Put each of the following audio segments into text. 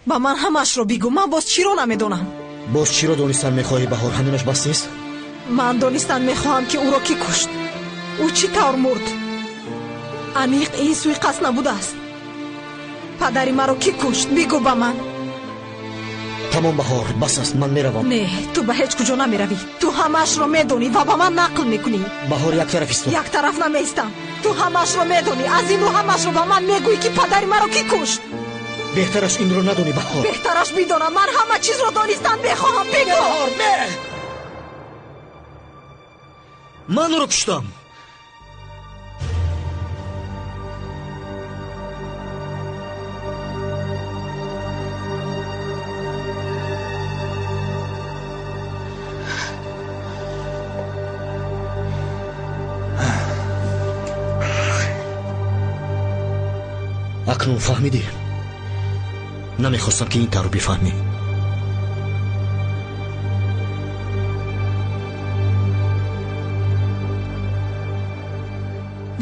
با من همش رو بگو. من باز چی رو نمیدونم. باز چی رو دونستن میخواهی بهار؟ همینش بس نیست؟ من دونستن میخواهم که او را کی کشت، او چی طور مرد. انیق این سوی قصد نبوده است. پدری مرا کی کشت؟ بگو با من. تمام بهار، بس است، من میروم. نه، تو به هیچ کجا نمیروی. تو همش رو میدونی و با من نقل میکنی. بهار یک طرف است. یک طرف نمیستم. تو همش رو میدونی. از این رو همش رو با من میگویی که پدری مرا کی کشت. بهترش این رو ندونی بهار. بهترش میدونم. من همه چیز رو دانستن میخواهم. بگو. بهار نه، من رو کشتم. اکنون فهمیدی؟ نمیخواستم که این طور بفهمی.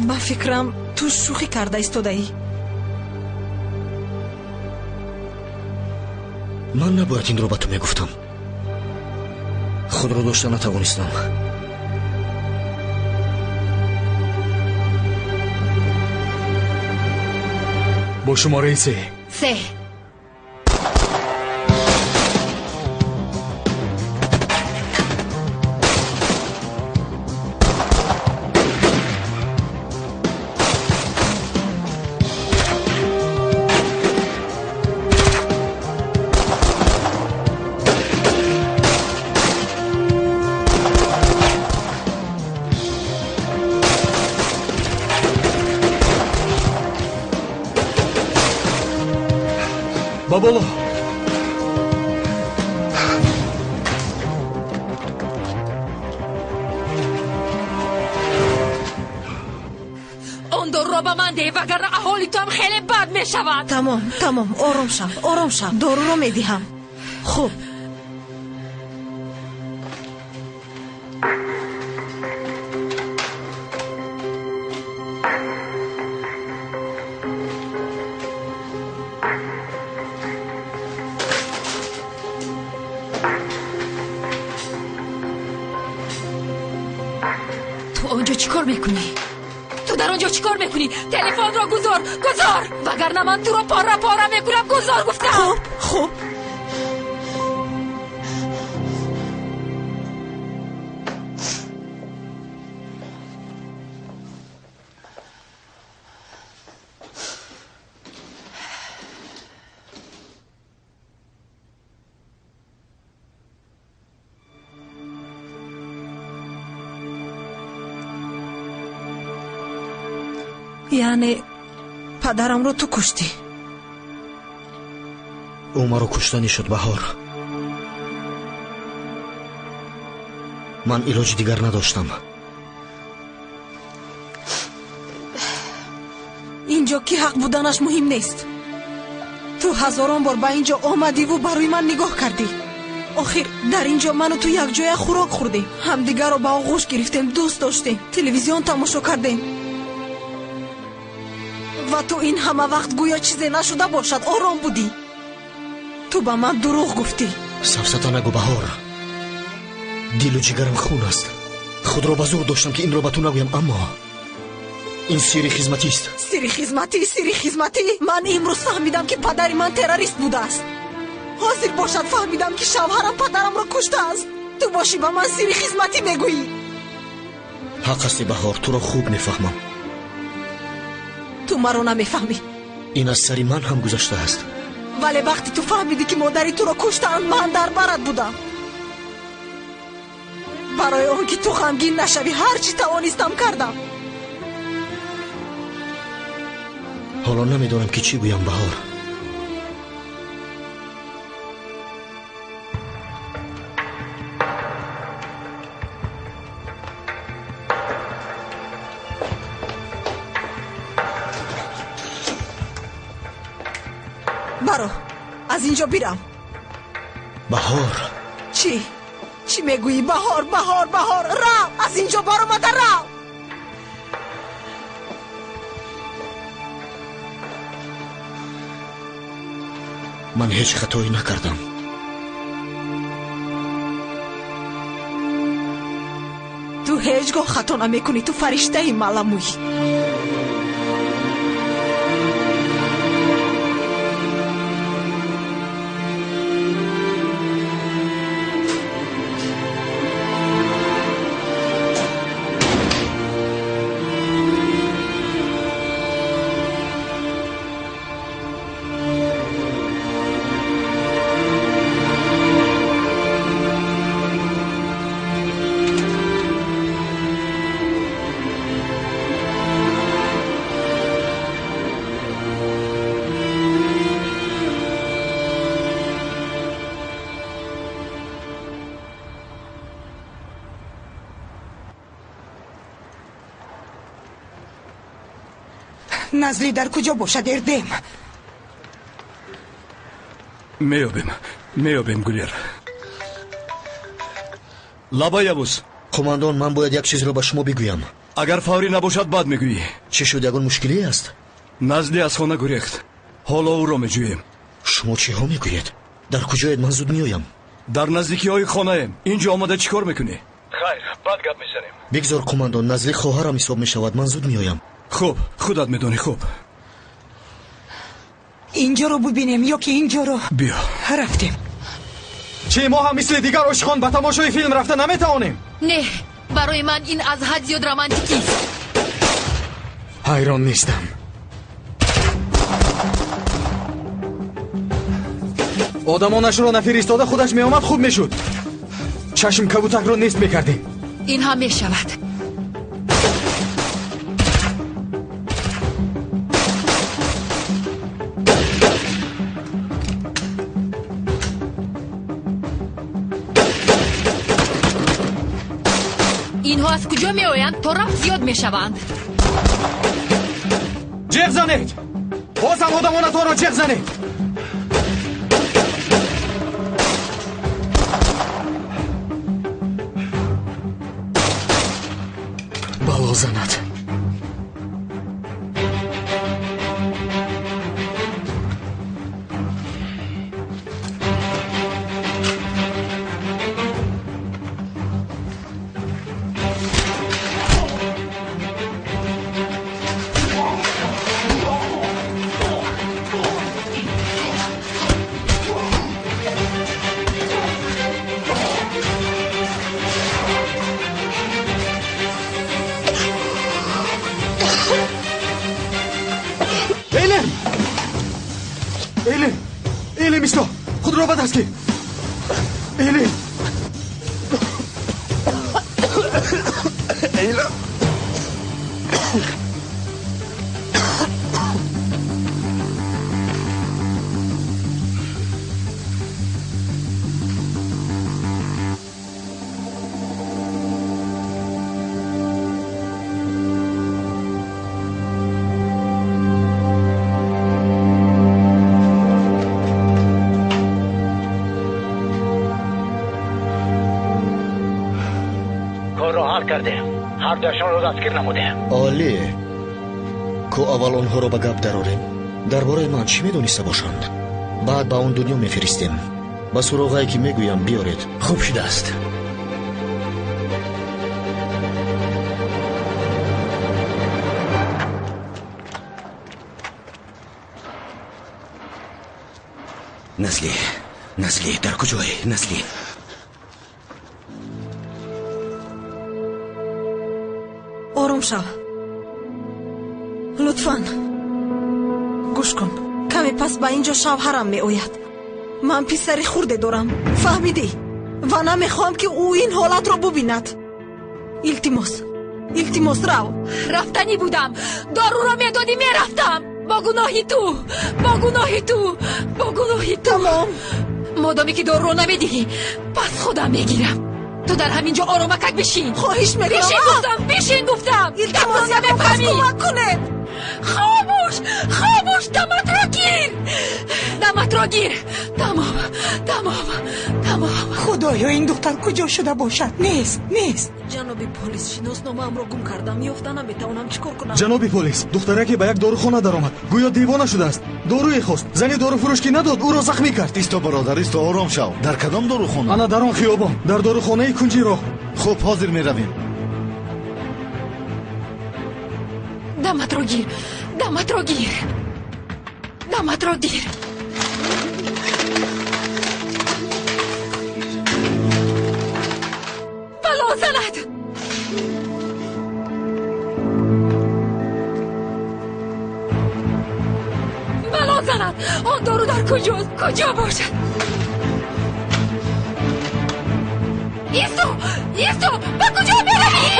با فکرم تو شوخی کرده ایستاده ای. من نباید این رو به تو میگفتم. خود رو داشته نتوانستم. با شماره 3. بالا. اون دور رو به من ده وگرنه احوالی تو هم خیلی بد می شود. تمام آرام شو. دارو رو میدهم. خوب. اونجا چیکار میکنی؟ تو در اونجا چیکار میکنی؟ تلفن را گذار وگرنه من تو رو پاره میکنم. گذار گفتم. خوب. یعنی پدرم رو تو کشتی؟ او ما رو کشتنی شد بهار. من علاج دیگر نداشتم. اینجا کی حق بودنش مهم نیست. تو هزاران بار با اینجا آمدی و برای من نگاه کردی. آخر در اینجا من و تو یک جای خوراک خوردیم، همدیگر رو با آغوش گرفتیم، دوست داشتیم، تلویزیون تماشا کردیم و تو این همه وقت گویا چیزی نشده باشد آرام بودی. تو با من دروغ گفتی. سفسطه نگو بهار. دل و جگرم خون است. خود را به زور داشتم که این را به تو نگویم، اما این سری خدمتی است. سری خدمتی؟ من امروز فهمیدم که پدر من تروریست بوده است. حاضر باشد فهمیدم که شوهرم پدرم را کشته است. تو باشی با من سری خدمتی میگویی. حق است بهار، تو را خوب میفهمم. تو مرا نمیفهمی. این از سری من هم گذشته است. ولی وقتی تو فهمیدی که مادری تو را کشتند من در برت بودم. برای اون که تو غمگین نشوی هر چی توانستم کردم. حالا نمیدونم که چی گویم بهار. برو از اینجا بیرم. بهار چی میگویی؟ بهار را از اینجا برو مادر را. من هیچ خطایی نکردم. تو هیچگاه خطا نمیکنی. تو فرشته ای ملموی. نزلی در کجا باشد اردم؟ میابیم گلیر. لابایابوس. قماندان من باید یک چیز را به شما بگویم. اگر فوری نباشد بعد میگویی. چه شد؟ یگان مشکلی است؟ نزلی از خانه گریخت. حالا او را میجوییم. شما چی ها میگویید؟ در کجایید؟ من زود میایم. در نزدیکی های خانه ایم. اینجا آمده چیکار میکنی؟ خیر بعد گپ میزنیم. بگذار قماندان، نزلی خواهرم حساب میشود. من زود میایم. خوب خودت میدونی. خوب اینجا رو ببینیم یا که اینجا رو؟ بیا رفتیم. چی ما هم مثل دیگر عاشقان به تماشای فیلم رفته نمیتوانیم؟ نه، برای من این از حد زیاد رمانتیکی است. حیران نیستم. آدمانش را نفرستاده خودش می آمد خوب میشد. چشم کبوتک را نیست میکردیم. این هم میشود. اینها از کجا می آیند؟ تا رفت زیاد می شوند. جیغ زنید. باز هم آدمانتان را جیغ زنید. بلا زند. ایلی میستا خود را به دست گیر. ایلی هر دوشان رو دستگیر نموده. عالی. کو اول آنها رو به گپ دراریم. درباره من چی میدونسته باشند؟ بعد به اون دنیا میفرستیم. با سراغایی که میگویم بیارید. خوب شده است. نزلی در کجایی؟ نزلی آروم شو. لطفاً گوش کن. کمی پس به اینجا شوهرم می آید. من پسری خورده دارم، فهمیدی؟ و نمیخوام که او این حالت رو ببیند. التماس رو. رفتنی بودم. دارو را میدادی میرفتم. با گناهی تو. تمام. مادامی که دارو را نمیدی پس خودم میگیرم. تو در همینجا آرامکک بشین. خواهش میکنم. بشین گفتم. التماس کمک کنه. خاموش دمت را گیر. تمام. خدایا این دختر کجا شده باشد؟ نیست. جناب پلیس شناس نامه‌ام را گم کردم. یافته نمیتوانم چیکار کنم. جناب پلیس، دخترک به یک داروخانه درآمد. گویا دیوانه شده است. داروی خواست. زنی دارو فروش که نداد او را زخمی کرد. ایستا برادر، ایستا، آرام شو. در کدام داروخانه؟ انا در آن خیابان، در داروخانه کنجی راه. خب حاضر میرویم. دمت را گیر. بلا زند. آن دارو در کجاست؟ کجا باشد؟ ایستو به کجا بروی؟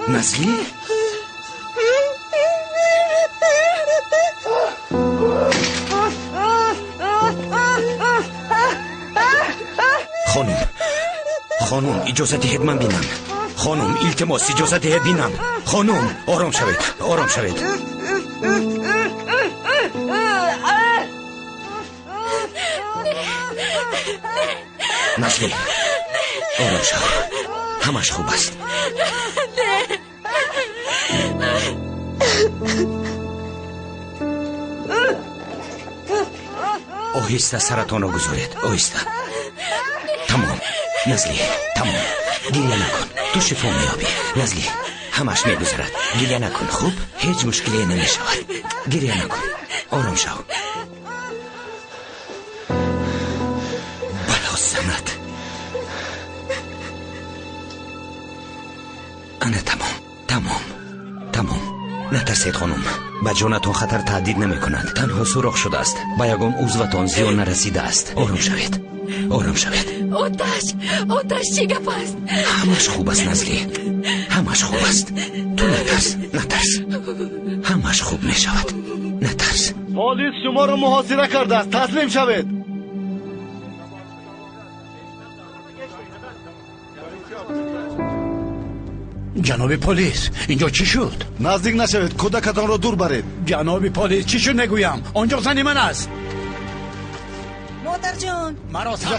نسلی؟ خانم اجازه دهید من بینم. خانم التماس اجازه دهید بینم. خانم آرام شوید. نسلی آرام شو، همش خوب است. آهسته سرتان را گذارید. آهسته. تمام نزلی، تمام. گریه نکن، تو شفا میابی. نزلی همش میگذرد. گریه نکن. خوب هیچ مشکلی نمیشود. گریه نکن، آرام شو. بلا زند. انا تمام. نترسید خانم، به جانتان خطر تهدید نمی کند. تنها سوراخ شده است، به یگان عضوتان زیان نرسیده است. آرام شوید. آتش چی گپ است؟ همش خوب است نزلی، همش خوب است. تو نترس. همش خوب می شود. نترس. پلیس شما را محاصره کرده است. تسلیم شوید. جناب پلیس، اینجا چی شد؟ نزدیک نشوید، کودکتان را دور برید. جناب پلیس چی شد نگویم؟ آنجا زن من است. مادر جان مرا سر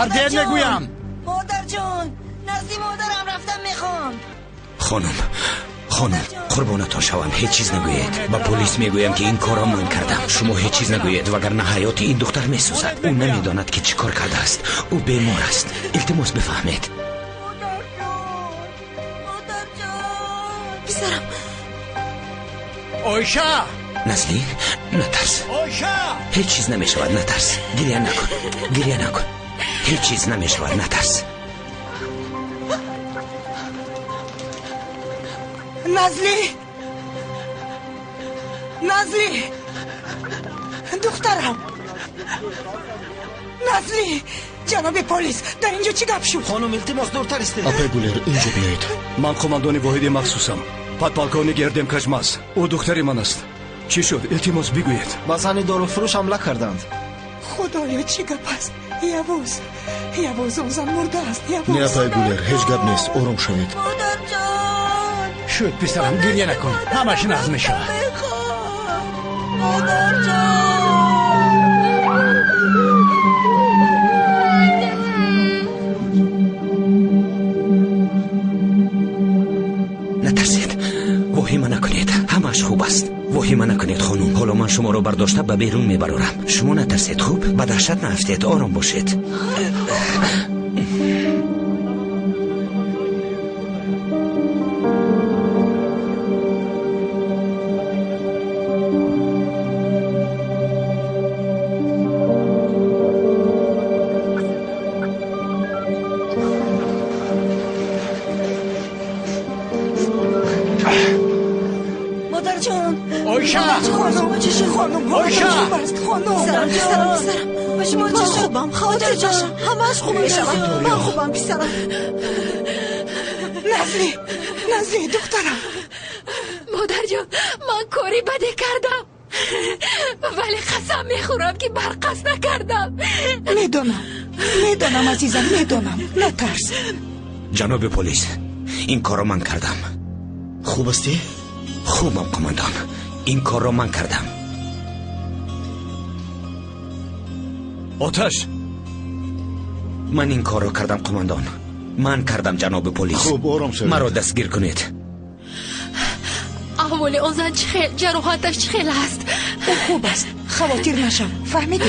دیر نگویم. مادر جان نزدی مادرم رفتم میخوام. خانم قربانتان شوم، هیچ چیز نگویید. با پلیس میگویم که این کارا من کردم. شما هیچ چیز نگویید وگرنه حیات این دختر میسوزد. او نمیداند که چی کار کرده است. او بیمار است. التماس بفهمید. پسرم آیشه. نزلی نترس. آیشه هیچ چیز نمیشود. نترس. گریه نکن. هیچ چیز نمیشود. نترس. نزلی دخترم. نزلی جناب پلیس در اینجا چی گپ شد؟ خانم التماس دورتر است. اپا گولر اینجا بیایید. من قماندان واحد مخصوصم. پادپالکونی گردم کشماس. او دختری من است. چی شد؟ التماس بگویید. با زن دارو فروش حمله کردند. خدایا چی گپ است؟ یواز اون زن مرده است. نه اپا گولر هیچ گپ نیست. آرام شوید. مادر جان شد پسرم، گریه نکن، همش نظم میشود. مادر جان نترسید. وحیمه نکنید. همش خوب است. وحیمه نکنید خانم. حالا من شما را برداشته به بیرون میبرم. شما نترسید. خوب به دهشت نیفتید. آرام باشید. نازلی دخترم. مادر جان من کاری بده کردم ولی قسم میخورم که برقصد نکردم. میدونم عزیزم، میدونم، نترس. جناب پلیس این کارو من کردم. خوب استی؟ خوبم قماندان، این کار رو من کردم. آتش من این کار رو کردم قماندان، من کردم جناب پلیس. خوب آرام شوید، مرا دستگیر کنید. احوال اون زن چخیل، جراحتش چخیل است؟ او خوب است، خواطر نشم. فهمیدی؟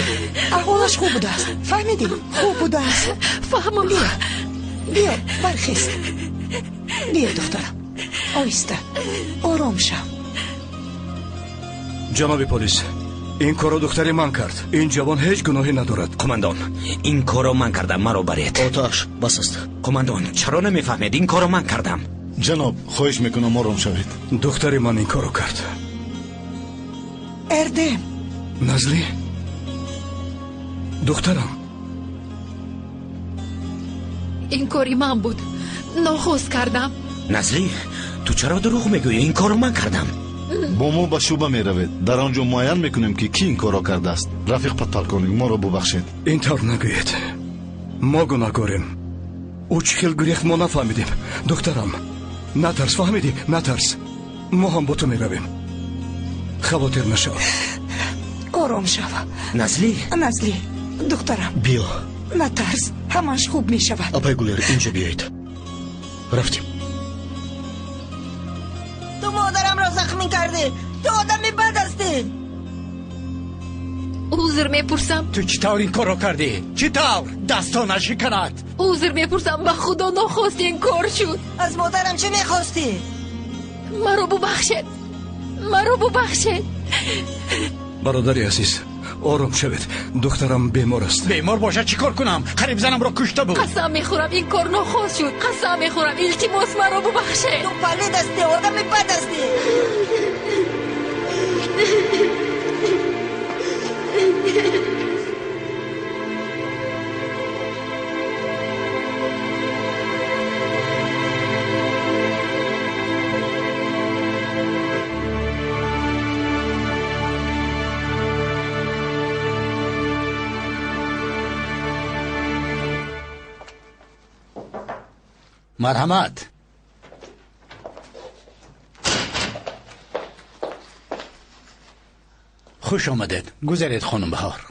احوالش خوب بوده است. فهمیدی؟ خوب بوده است. فهمم. بیا برخیست. بیا دخترم، آیسته آرام شو. جناب پلیس این کارو دختری من کرد. این جوان هیچ گناهی ندارد. قماندان این کارو من کردم، مرا برید. آتش بس است. قماندان چرا نمیفهمید؟ این کارو من کردم. جناب خواهش میکنم آرام شوید. دختری من این کارو کرد. اردم نازلی دخترم، این کاری من بود، ناخوش کردم. نازلی تو چرا دروغ میگویی؟ این کارو من کردم. با ما به شوبه میروید. در آنجا معین میکنیم که کی این کارو کرده است. رفیق پتالکونی ما رو ببخشید. اینطور نگویید، ما گناهکاریم. او چه خیل گریخت ما نفهمیدیم. دخترم نترس، فهمیدی؟ نترس، ما هم با تو میرویم. خواطر نشو. آرام شو. نازلی دخترم بیا. نترس، همش خوب میشود. اپای گلر اینجا بیایید. رفتیم. تو مادرم را زخمی کرده. تو آدمی بد هستی. عذر میپرسم. تو چطور این کارو کردی؟ چطور؟ دستا نشکند. عذر میپرسم، به خدا نخواست این کار شد. از مادرم چی میخواستی؟ مرا ببخشید. برادری عزیز آرام شوید. دخترم بیمار است. بیمار باشه چیکار کنم؟ قریب زنم را کشته بود. قسم میخورم این کار نخواست شد. قسم میخورم، التماس مرا ببخشید. تو پلید هستی، آدمی بد هستی. مرحمت. خوش آمدید. گذارید خانم بهار.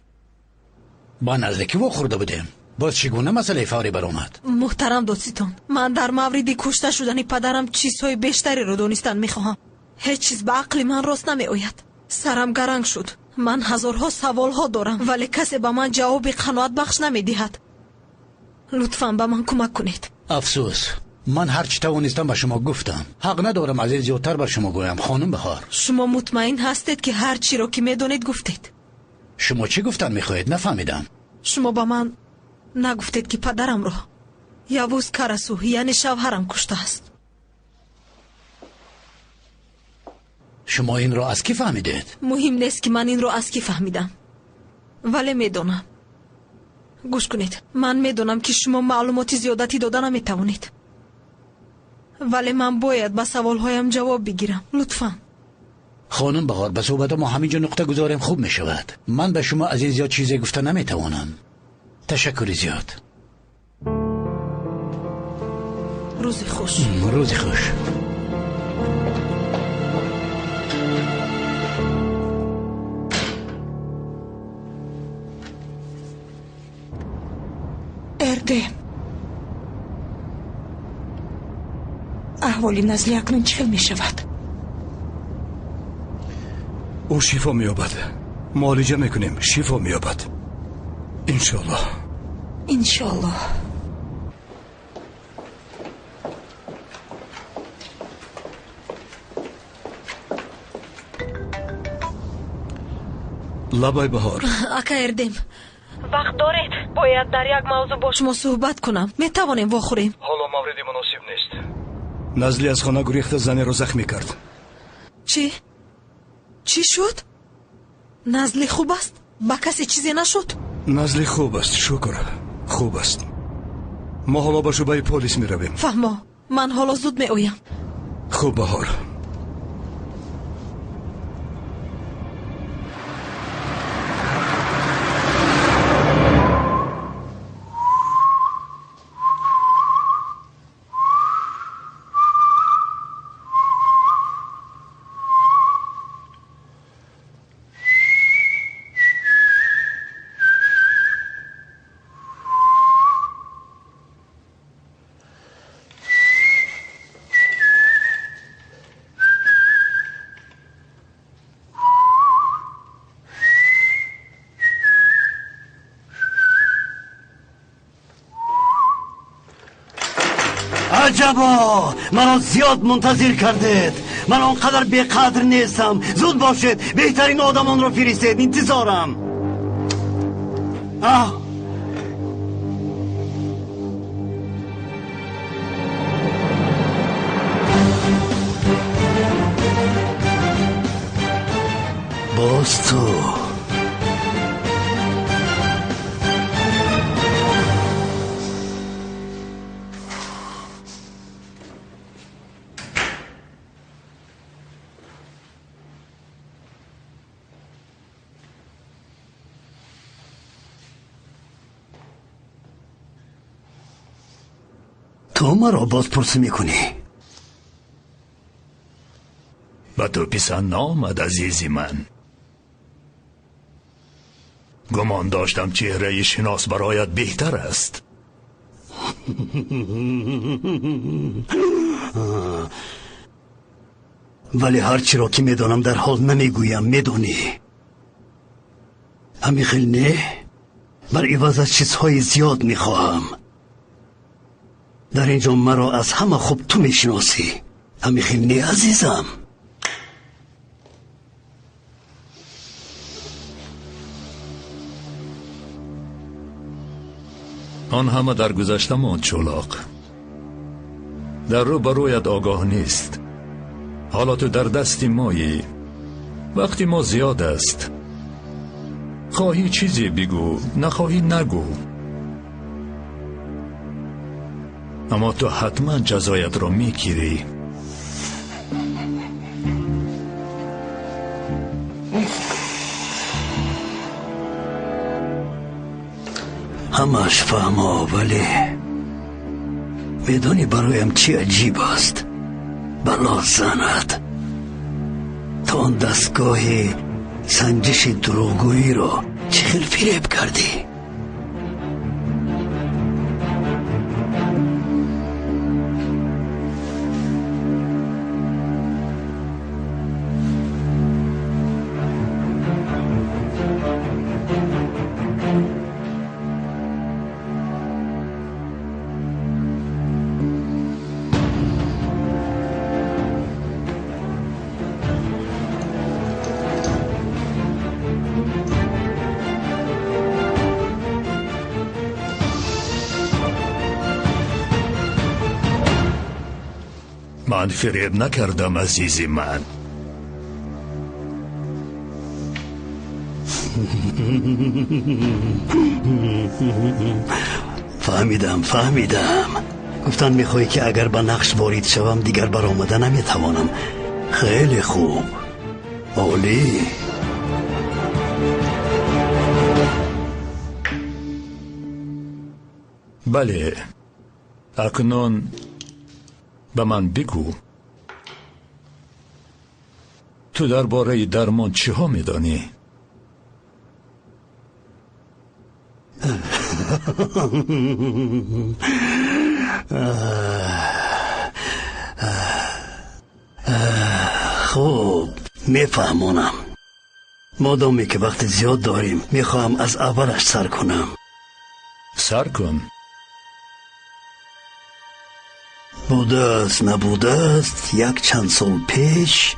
با نزدیکی و خورده بودیم. باز چگونه مسئله فوری برآمد؟ محترم دادستان، من در مورد کشته شدن پدرم چیزهای بیشتری رو دانستن میخواهم. هیچ چیز به عقل من راست نمیآید. سرم گرنگ شد. من هزارها سوالها دارم ولی کسی به من جواب قناعت بخش نمیدهد. لطفاً به من کمک کنید. افسوس، من هر چی توانستم به شما گفتم. حق ندارم از این زیادتر بر شما گویم. خانم بهار، شما مطمئن هستید که هر چی رو که میدونید گفتید؟ شما چی گفتن میخواهید؟ نفهمیدم. شما با من نگفتید که پدرم رو یوز کرسو یعنی شوهرم کشته است. شما این را از کی فهمیدید؟ مهم نیست که من این رو از کی فهمیدم، ولی میدونم. گوش کنید، من میدونم که شما معلومات زیادتی دادن نمیتوانید، ولی من باید به سوالهایم جواب بگیرم. لطفاً. خانم بهار، به صحبت ما همینجا نقطه گذاریم خوب می شود. من به شما از این زیاد چیزی گفته نمیتوانم. تشکری زیاد. روزی خوش. روزی خوش. اردم، احوالی نازلی اکنون چه می شود؟ او شفا میابد. معالجه میکنیم، شفا میابد انشالله. انشالله. لبای بهار. اکا اردم، وقت دارید؟ باید در یک موضوع با شما صحبت کنم. میتوانیم واخوریم؟ حالا موردی مناسب نیست. نازلی از خانه گریخته زنی رو زخمی کرد. چی شد؟ نازلی خوب است؟ با کسی چیزی نشد؟ نازلی خوب است، شکر خوب است. ما حالا با شعبه پلیس می رویم. من حالا زود می اویم. خوب بهار. عجبا، منو زیاد منتظر کردید. من اونقدر بیقدر نیستم. زود باشید، بهترین آدمان رو فرستید. انتظارم. باز تو مرا بازپرسی میکنی؟ با تو پسند نامد عزیزی من. گمان داشتم چهره شناس برایت بهتر است. ولی هرچی را که میدانم در حال نمیگویم. میدونی همیخیل نه؟ بر عوض از چیزهای زیاد میخواهم. در اینجا مرا از همه خوب تو میشناسی. همیخیل نه عزیزم؟ آن همه در گذشته ماند چولاق. در رو برویت آگاه نیست. حالا تو در دستی مایی. وقتی ما زیاد است. خواهی چیزی بگو، نخواهی نگو. اما تو حتما جزایت را میگیری. همش فهمه، ولی میدونی برایم چی عجیب است؟ بلا زند تا آن دستگاه سنجش دروغگویی را چه خیلی فریب کردی؟ من فریب نکردم عزیزی من. فهمیدم. گفتن میخوایی که اگر به نقش وارد شوم دیگر برآمده نمیتوانم. خیلی خوب، عالی. بله، اکنون به من بگو تو درباره درمان چی ها میدانی؟ خوب، میفهمونم. مادامی که وقت زیاد داریم میخواهم از اولش سر کنم. سر کن. بوده است نبوده است، یک چند سال پیش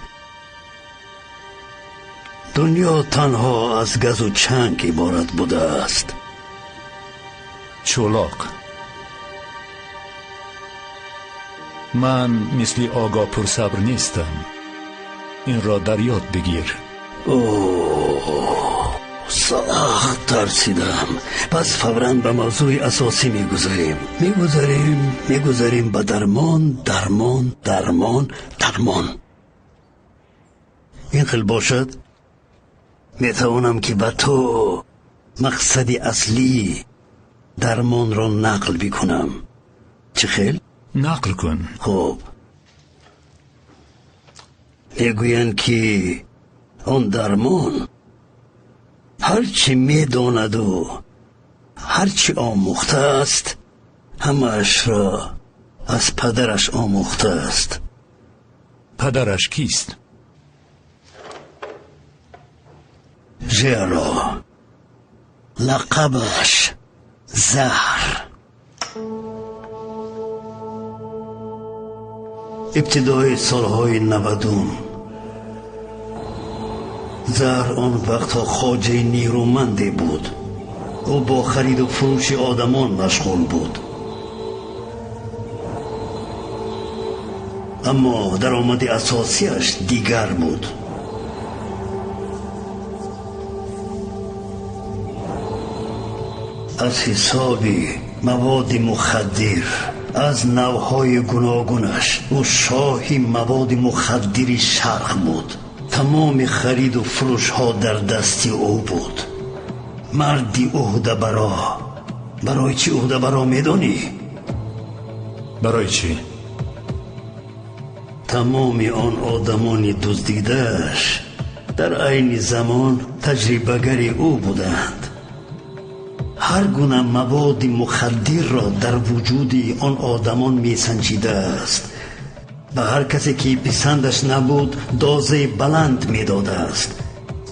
دنیا تنها از گز و چنگ عبارت بوده است. چولاق، من مثل آقا پرصبر نیستم. این را در یاد بگیر. سخت ترسیدم. پس فوراً به موضوع اساسی میگذاریم به درمان. این خیلی باشد میتوانم که به تو مقصد اصلی درمان را نقل بکنم. چه خیل؟ نقل کن. خب میگویند که آن درمان هرچی میداند و هرچی آموخته است همه‌اش را از پدرش آموخته است. پدرش کیست؟ ژرا، لقبش زهر. ابتدای سالهای 90 زهر آن وقتها خواجه نیرومندی بود. او با خرید و فروش آدمان مشغول بود، اما درآمد اساسیش دیگر بود. از حساب مواد مخدر از نوهای گوناگونش او شاهی مواد مخدری شرق بود. تمام خرید و فروش ها در دست او بود. مردی عهده برا. برای چی عهده برا میدانی؟ برای چی؟ تمام آن آدمان دزدیده‌اش در عین زمان تجربه‌گر او بودند. هر گونه مواد مخدر را در وجود آن آدمان می سنجیده است. به هر کسی که پسندش نبود دازه بلند می داده است،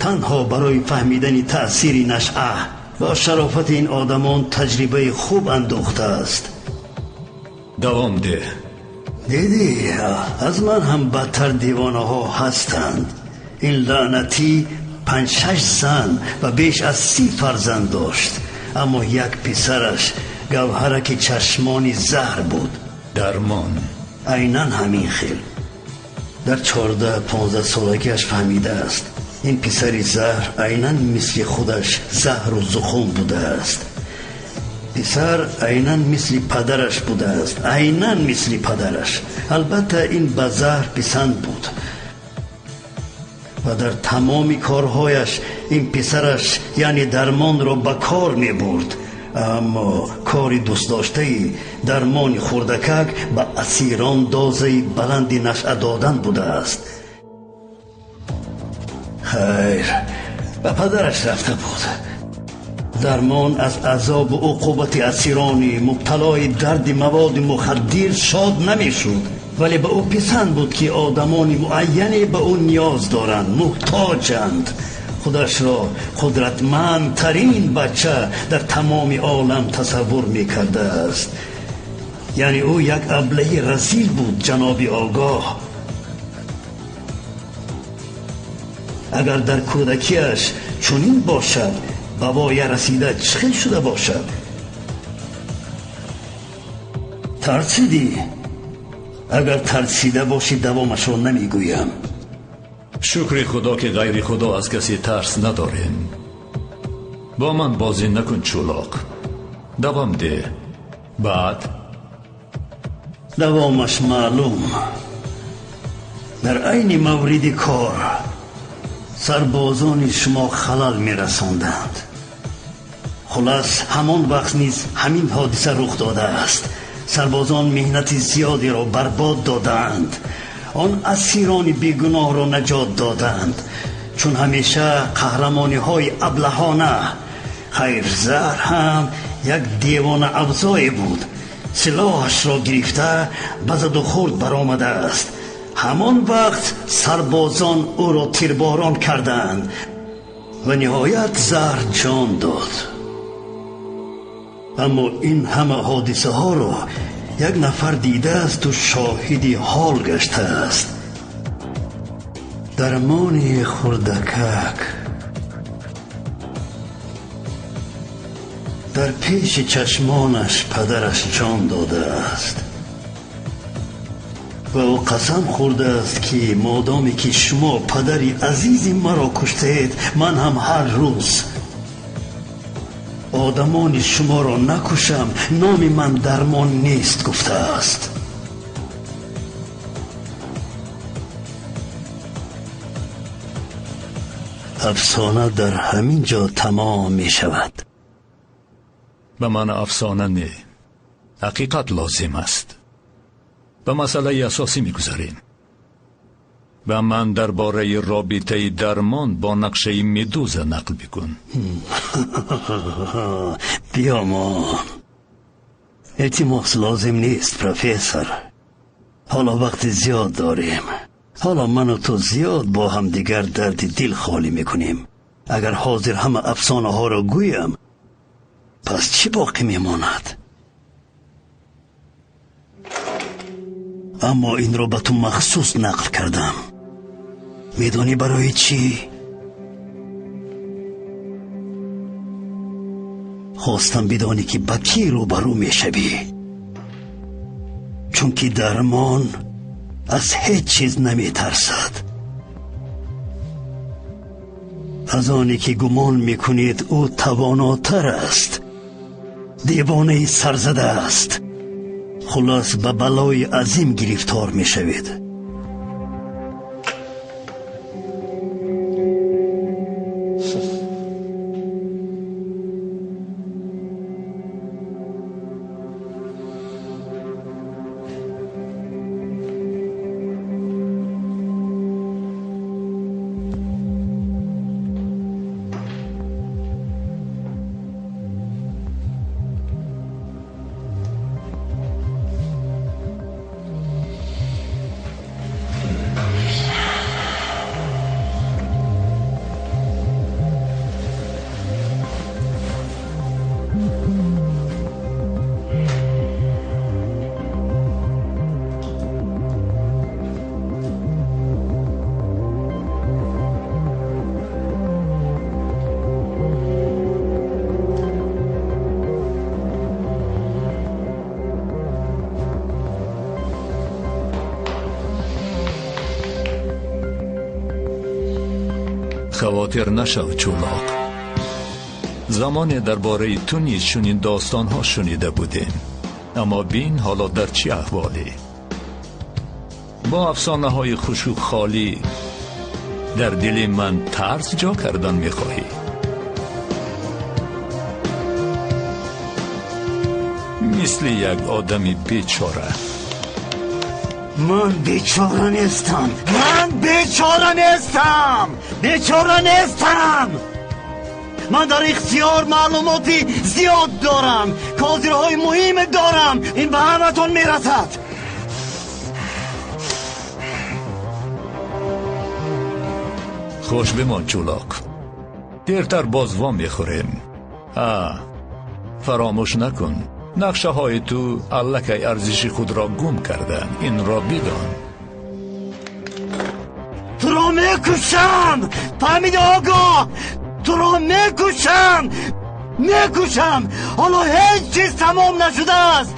تنها برای فهمیدن تأثیر نشأه. با شرافت این آدمان تجربه خوب اندوخته است. دوام ده. دیدی از من هم بدتر دیوانه ها هستند. این لعنتی 5-6 زن و بیش از 30 فرزند داشت، اما یک پسرش گوهرک چشمانی زهر بود. درمان عیناً همین خیل. در 14-15 سالگیش فهمیده است این پسری زهر عیناً مثل خودش زهر و زخم بوده است. پسر عیناً مثل پدرش بوده است، عیناً مثل پدرش. البته این به زهر پسند بود و در تمامی کارهایش این پسرش یعنی درمان را به کار می برد. اما کاری دوست داشته درمان خوردکک به اسیران دازه بلندی نشأه دادن بوده است. خیر، به پدرش رفته بود. درمان از عذاب و عقوبت اسیرانی مبتلای درد مواد مخدر شاد نمی شد، ولی به او پسند بود که آدمان معینی به او نیاز دارند، محتاجند. خودش را قدرتمندترین بچه در تمام عالم تصور می کرده است. یعنی او یک ابله رذیل بود جناب آگاه. اگر در کودکیش چنین باشد به وای رسیده چخیل شده باشد. ترسیدی؟ اگر ترسیده باشی دوامش را نمیگویم. شکر خدا که غیر خدا از کسی ترس نداریم. با من بازی نکن چولاق. دوام ده. بعد دوامش معلوم. در عین مورد کار سربازان شما خلل می رساندند. خلاص همان وقت نیز همین حادثه رخ داده است. سربازان مهنت زیادی را برباد دادند. آن اسیران بیگناه را نجات دادند، چون همیشه قهرمانی های ابلهانه. خیر، زهر هم یک دیوانه افزای بود. سلاحش را گرفته بزد و خورد برآمده است. همان وقت سربازان او را تیرباران کردند و نهایت زهر جان داد. اما این همه حادثه ها را یک نفر دیده است و شاهدی حال گشته است. درمانی خوردکک در پیش چشمانش پدرش جان داده است و او قسم خورده است که مادامی که شما پدری عزیزی مرا کشتید، من هم هر روز آدمان شما را نکشم، نام من درمان نیست گفته است. افسانه در همین جا تمام می شود. به من افسانه نه، حقیقت لازم است. به مسئله اساسی می گذاریم. به من درباره رابطه درمان با نقشه مدوزه نقل بکن. بیامان، التماس لازم نیست پروفسور. حالا وقت زیاد داریم. حالا من و تو زیاد با هم دیگر درد دل خالی میکنیم. اگر حاضر همه افسانه ها را گویم، پس چی باقی میماند؟ اما این را به تو مخصوص نقل کردم. میدونی برای چی؟ خواستم بدانی که با کی روبرو میشوی. چون که درمان از هیچ چیز نمی ترسد. از آنی که گمان میکنید او تواناتر است، دیوانه سرزده است، خلاص به بلای عظیم گرفتار میشوید. خواطر نشو چولاق. زمان درباره تو نیز چنین داستان ها شنیده بودیم، اما بین حالا در چه احوالی؟ با افسانه های خوش و خالی در دل من ترس جا کردن میخواهی؟ مثل یک آدمی بیچاره. من بیچاره نیستم. من در اختیار معلوماتی زیاد دارم، کاغذهای مهم دارم. این به همتون میرسد. خوش بمان چولاق، دیرتر باز وام میخوریم. فراموش نکن، نقشه های تو الکی ارزش خود را گم کردن. این را بدان. تو را میکشم. فهمیدی آقا؟ تو را میکشم. حالا هیچ چیز تمام نشده است.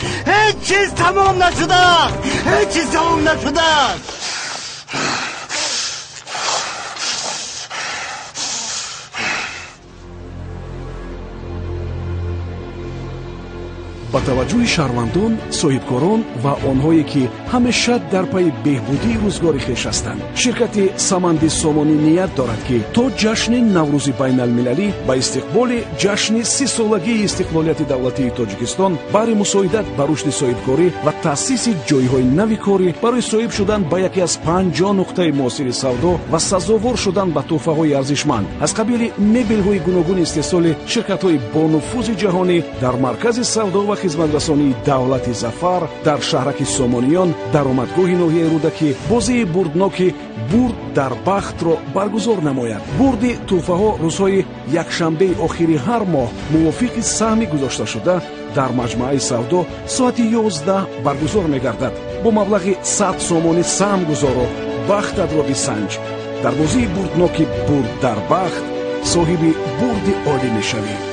با توجه شهروندان، صاحبکاران و آنهایی که همیشه در پی بهبودی روزگار خویش هستند، شرکت سمند سامانی نیت دارد که تا جشن نوروز بین المللی با استقبال جشن 30 سالگی استقلالیت دولتی تاجیکستان برای مساعدت به رشد صاحبکاری و تأسیس جایهای نوی کاری برای صاحب شدن به یکی از 50 نقطه موثر سودا و سزاوار شدن به تحفه‌های ارزشمند از قبیل مبل‌های گوناگون استحصال شرکت‌های با نفوذ جهانی در مرکز سودا و خدمترسانی دولت ظفر در شهرک سامانیان درآمدگاه ناحیه رودکی بازی بردناک برد در بخت را برگزار نماید. برد تحفه‌ها روزهای یکشنبه آخری هر ماه موافق سهم گذاشته شده در مجمع سودا ساعت 11 برگزار می‌گردد. با مبلغ 100 سومانی سهم گذار و بختت را بسنج. در بازی بردناک برد در بخت صاحب برد عالی می‌شوی.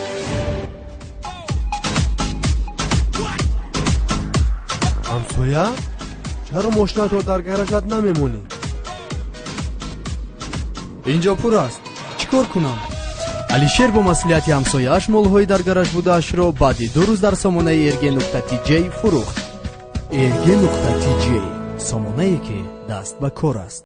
همسایه؟ چرا ماشین تو در گراژت نمیمونی؟ اینجا پر است. چیکار کنم؟ алишер бо маслиҳати ҳамсояаш молҳои дар гараж будаашро баъди 2 рӯз дар сомонаи erg.tj фурӯхт. erg.tj, сомонае ки даст ба кор аст.